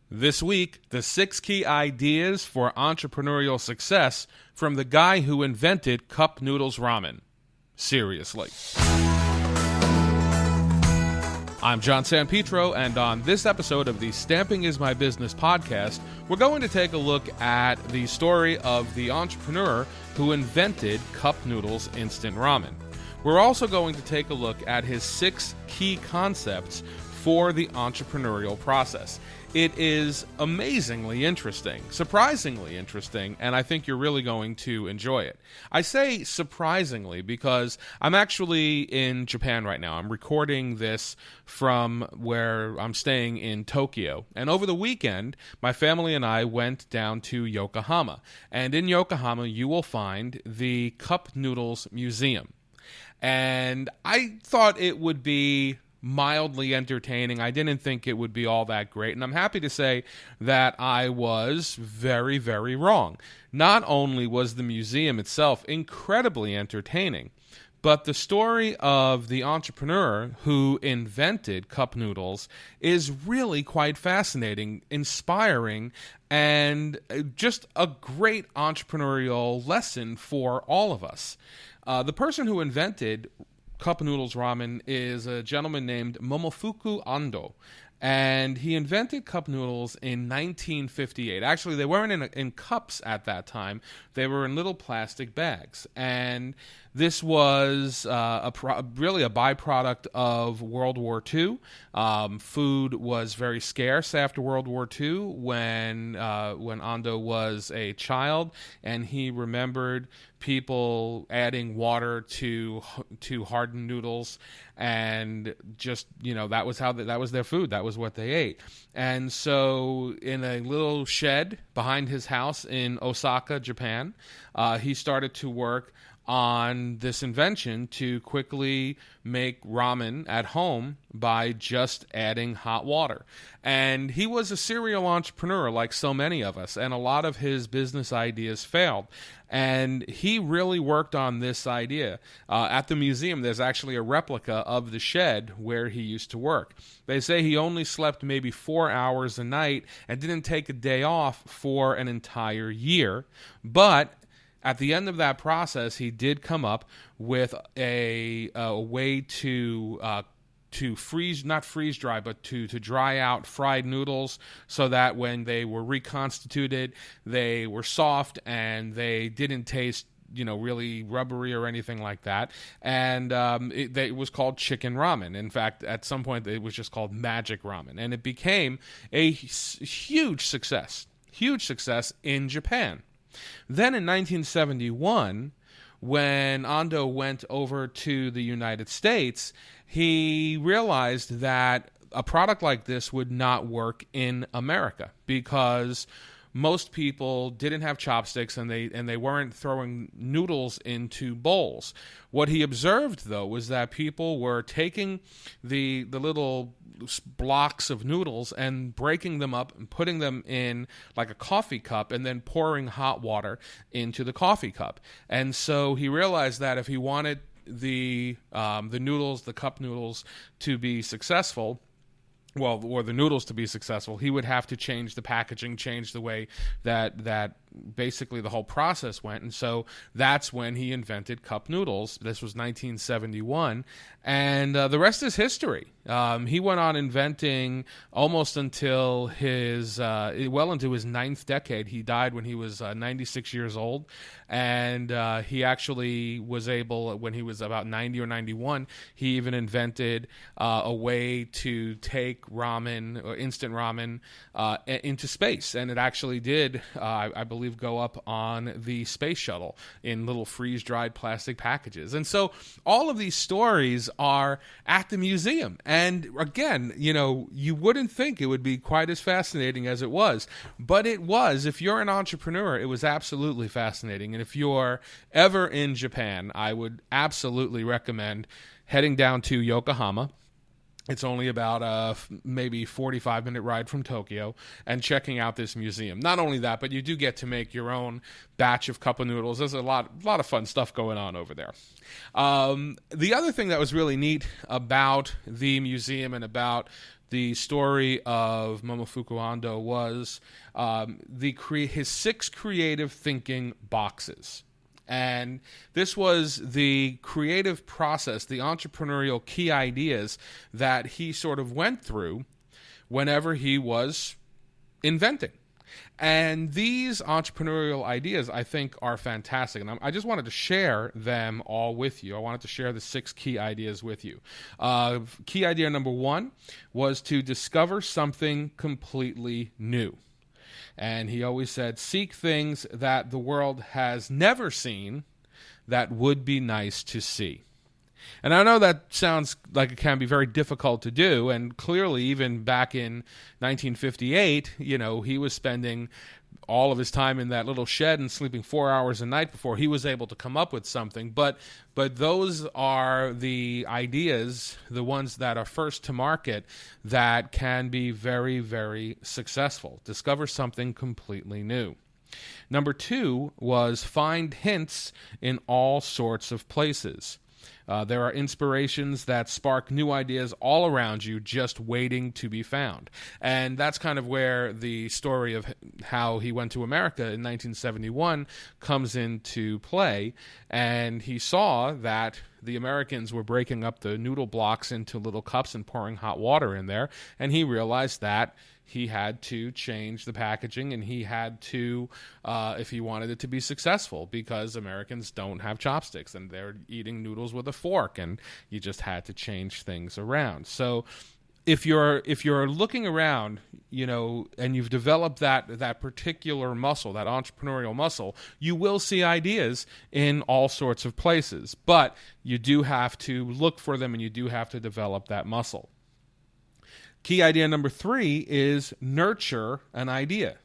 This week, the 6 key ideas for entrepreneurial success from the guy who invented Cup Noodles Ramen. Seriously. I'm John Sanpetro, and on this episode of the Stamping is My Business podcast, we're going to take a look at the story of the entrepreneur who invented Cup Noodles Instant Ramen. We're also going to take a look at his 6 key concepts for the entrepreneurial process. It is amazingly interesting, surprisingly interesting, and I think you're really going to enjoy it. I say surprisingly because I'm actually in Japan right now. I'm recording this from where I'm staying in Tokyo. And over the weekend, my family and I went down to Yokohama. And in Yokohama, you will find the Cup Noodles Museum. And I thought it would be mildly entertaining. I didn't think it would be all that great, and I'm happy to say that I was very, very wrong. Not only was the museum itself incredibly entertaining, but the story of the entrepreneur who invented cup noodles is really quite fascinating, inspiring, and just a great entrepreneurial lesson for all of us. The person who invented Cup Noodles Ramen is a gentleman named Momofuku Ando, and he invented cup noodles in 1958. Actually, they weren't in cups at that time. They were in little plastic bags, and this was really a byproduct of World War II. Food was very scarce after World War II when Ando was a child, and he remembered people adding water to hardened noodles, and just, that was that was their food. That was what they ate. And so in a little shed behind his house in Osaka, Japan, he started to work on this invention to quickly make ramen at home by just adding hot water. And he was a serial entrepreneur like so many of us, and a lot of his business ideas failed. And he really worked on this idea. At the museum, there's actually a replica of the shed where he used to work. They say he only slept maybe 4 hours a night and didn't take a day off for an entire year. But at the end of that process, he did come up with a way to freeze, not freeze dry, but to dry out fried noodles so that when they were reconstituted, they were soft and they didn't taste really rubbery or anything like that. And it was called chicken ramen. In fact, at some point, it was just called magic ramen. And it became a huge success in Japan. Then in 1971, when Ando went over to the United States, he realized that a product like this would not work in America because most people didn't have chopsticks and they weren't throwing noodles into bowls. What he observed, though, was that people were taking the little blocks of noodles and breaking them up and putting them in like a coffee cup and then pouring hot water into the coffee cup. And so he realized that if he wanted the noodles, the cup noodles, to be successful, or the noodles to be successful, he would have to change the packaging, change the way that basically the whole process went. And so that's when he invented cup noodles. This was 1971, and the rest is history. He went on inventing almost until well into his 9th decade. He died when he was 96 years old, and he actually was able, when he was about 90 or 91, he even invented a way to take ramen, or instant ramen, into space. And it actually did, I believe, go up on the space shuttle in little freeze-dried plastic packages. And so all of these stories are at the museum. And again, you wouldn't think it would be quite as fascinating as it was, but it was. If you're an entrepreneur, it was absolutely fascinating. And if you're ever in Japan, I would absolutely recommend heading down to Yokohama It's only about a maybe 45-minute ride from Tokyo, and checking out this museum. Not only that, but you do get to make your own batch of cup of noodles. There's a lot of fun stuff going on over there. The other thing that was really neat about the museum and about the story of Momofuku Ando was his 6 creative thinking boxes. And this was the creative process, the entrepreneurial key ideas that he sort of went through whenever he was inventing. And these entrepreneurial ideas, I think, are fantastic. And I just wanted to share them all with you. I wanted to share the 6 key ideas with you. Key idea number 1 was to discover something completely new. And he always said, seek things that the world has never seen that would be nice to see. And I know that sounds like it can be very difficult to do, and clearly even back in 1958, he was spending all of his time in that little shed and sleeping 4 hours a night before he was able to come up with something. But those are the ideas, the ones that are first to market, that can be very, very successful. Discover something completely new. Number 2 was find hints in all sorts of places. There are inspirations that spark new ideas all around you, just waiting to be found. And that's kind of where the story of how he went to America in 1971 comes into play. And he saw that the Americans were breaking up the noodle blocks into little cups and pouring hot water in there. And he realized that he had to change the packaging, and he had to, if he wanted it to be successful, because Americans don't have chopsticks and they're eating noodles with a fork, and you just had to change things around. So if you're looking around, and you've developed that particular muscle, that entrepreneurial muscle, you will see ideas in all sorts of places, but you do have to look for them, and you do have to develop that muscle. Key idea number 3 is nurture an idea.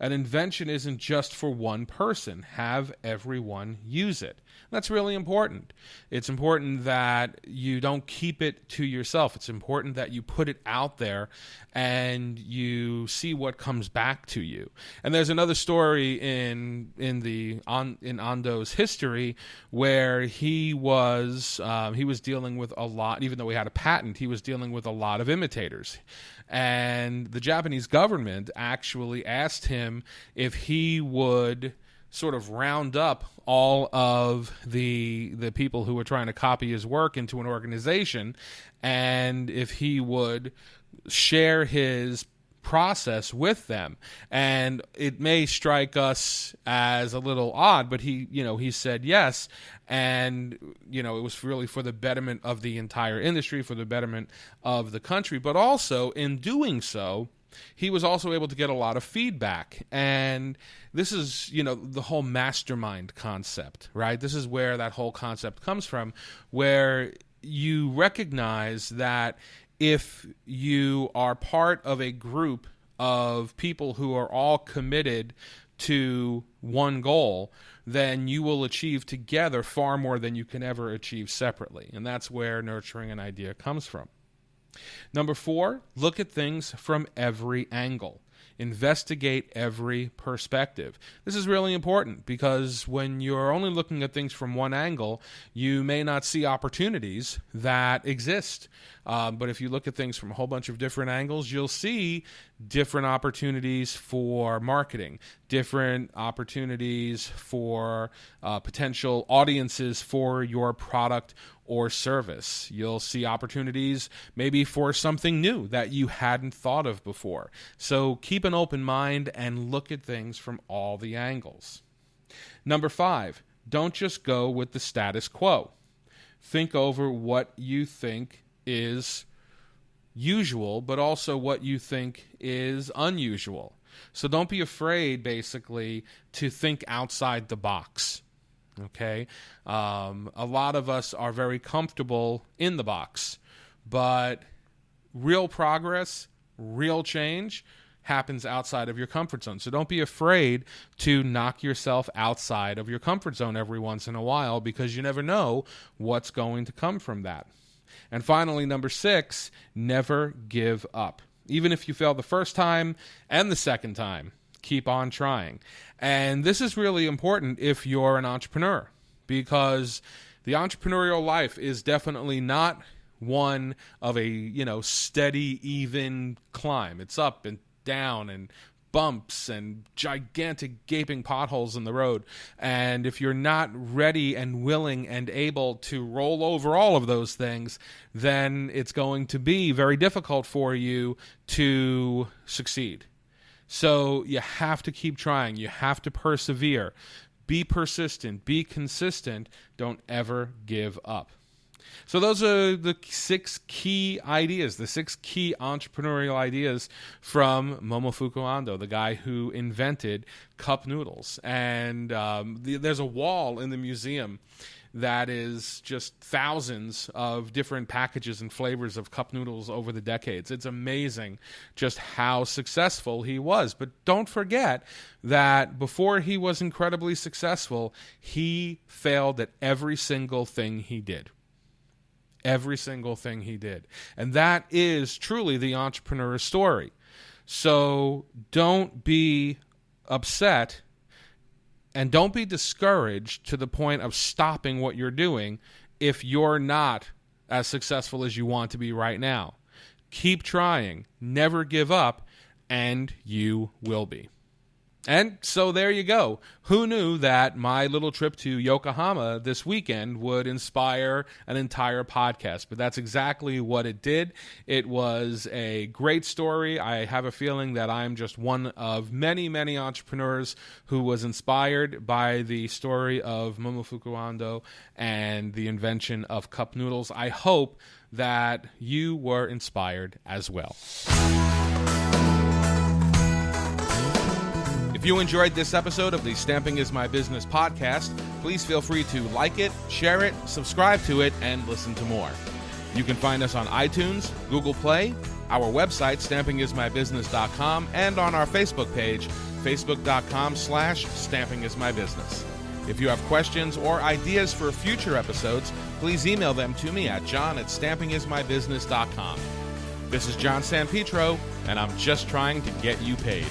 An invention isn't just for one person. Have everyone use it. That's really important. It's important that you don't keep it to yourself. It's important that you put it out there and you see what comes back to you. And there's another story in Ando's history where he was dealing with a lot, even though he had a patent, he was dealing with a lot of imitators. And the Japanese government actually asked him if he would sort of round up all of the people who were trying to copy his work into an organization, and if he would share his process with them. And it may strike us as a little odd, but he said yes. And, it was really for the betterment of the entire industry, for the betterment of the country. But also, in doing so, he was also able to get a lot of feedback. And this is, the whole mastermind concept, right? This is where that whole concept comes from, where you recognize that if you are part of a group of people who are all committed to one goal, then you will achieve together far more than you can ever achieve separately. And that's where nurturing an idea comes from. Number 4, look at things from every angle. Investigate every perspective. This is really important because when you're only looking at things from one angle, you may not see opportunities that exist. But if you look at things from a whole bunch of different angles, you'll see different opportunities for marketing, different opportunities for potential audiences for your product or service. You'll see opportunities maybe for something new that you hadn't thought of before. So keep an open mind and look at things from all the angles. Number 5, don't just go with the status quo. Think over what you think is usual, but also what you think is unusual. So don't be afraid, basically, to think outside the box. Okay? A lot of us are very comfortable in the box, but real progress, real change happens outside of your comfort zone. So don't be afraid to knock yourself outside of your comfort zone every once in a while, because you never know what's going to come from that. And finally, number 6, never give up. Even if you fail the first time and the second time, keep on trying. And this is really important if you're an entrepreneur, because the entrepreneurial life is definitely not one of a, steady, even climb. It's up and down and bumps and gigantic gaping potholes in the road. And if you're not ready and willing and able to roll over all of those things, then it's going to be very difficult for you to succeed. So you have to keep trying. You have to persevere. Be persistent. Be consistent. Don't ever give up. So those are the 6 key ideas, the 6 key entrepreneurial ideas from Momofuku Ando, the guy who invented cup noodles. And there's a wall in the museum that is just thousands of different packages and flavors of cup noodles over the decades. It's amazing just how successful he was. But don't forget that before he was incredibly successful, he failed at every single thing he did. Every single thing he did. And that is truly the entrepreneur's story. So don't be upset and don't be discouraged to the point of stopping what you're doing if you're not as successful as you want to be right now. Keep trying, never give up, and you will be. And so there you go. Who knew that my little trip to Yokohama this weekend would inspire an entire podcast? But that's exactly what it did. It was a great story. I have a feeling that I'm just one of many, many entrepreneurs who was inspired by the story of Momofuku Ando and the invention of cup noodles. I hope that you were inspired as well. If you enjoyed this episode of the Stamping is My Business podcast, please feel free to like it, share it, subscribe to it, and listen to more. You can find us on iTunes, Google Play, our website, stampingismybusiness.com, and on our Facebook page, facebook.com/stampingismybusiness. If you have questions or ideas for future episodes, please email them to me at john@stampingismybusiness.com. This is John Sanpetro, and I'm just trying to get you paid.